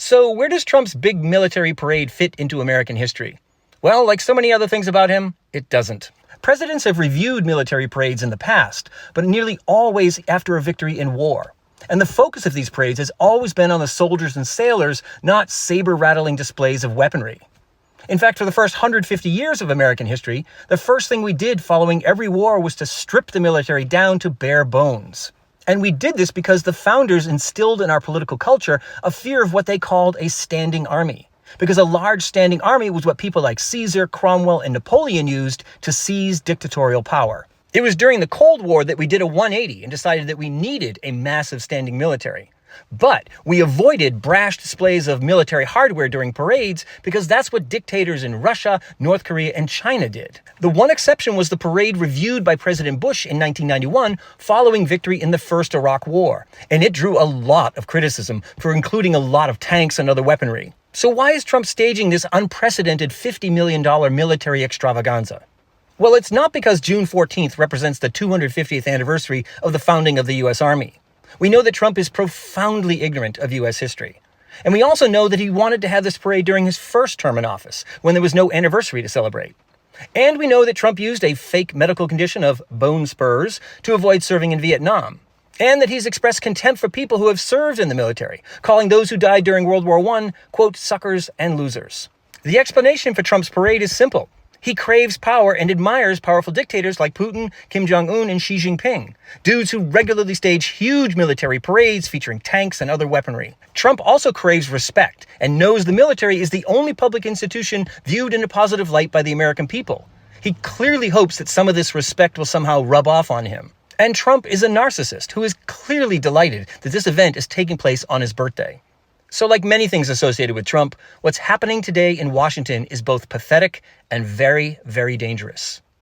So where does Trump's big military parade fit into American history? Well, like so many other things about him, it doesn't. Presidents have reviewed military parades in the past, but nearly always after a victory in war. And the focus of these parades has always been on the soldiers and sailors, not saber-rattling displays of weaponry. In fact, for the first 150 years of American history, the first thing we did following every war was to strip the military down to bare bones. And we did this because the founders instilled in our political culture a fear of what they called a standing army. Because a large standing army was what people like Caesar, Cromwell, and Napoleon used to seize dictatorial power. It was during the Cold War that we did a 180 and decided that we needed a massive standing military. But we avoided brash displays of military hardware during parades because that's what dictators in Russia, North Korea, and China did. The one exception was the parade reviewed by President Bush in 1991 following victory in the first Iraq War. And it drew a lot of criticism for including a lot of tanks and other weaponry. So why is Trump staging this unprecedented $50 million military extravaganza? Well, it's not because June 14th represents the 250th anniversary of the founding of the U.S. Army. We know that Trump is profoundly ignorant of U.S. history. And we also know that he wanted to have this parade during his first term in office, when there was no anniversary to celebrate. And we know that Trump used a fake medical condition of bone spurs to avoid serving in Vietnam. And that he's expressed contempt for people who have served in the military, calling those who died during World War I, quote, suckers and losers. The explanation for Trump's parade is simple. He craves power and admires powerful dictators like Putin, Kim Jong-un, and Xi Jinping, dudes who regularly stage huge military parades featuring tanks and other weaponry. Trump also craves respect and knows the military is the only public institution viewed in a positive light by the American people. He clearly hopes that some of this respect will somehow rub off on him. And Trump is a narcissist who is clearly delighted that this event is taking place on his birthday. So like many things associated with Trump, what's happening today in Washington is both pathetic and very, very dangerous.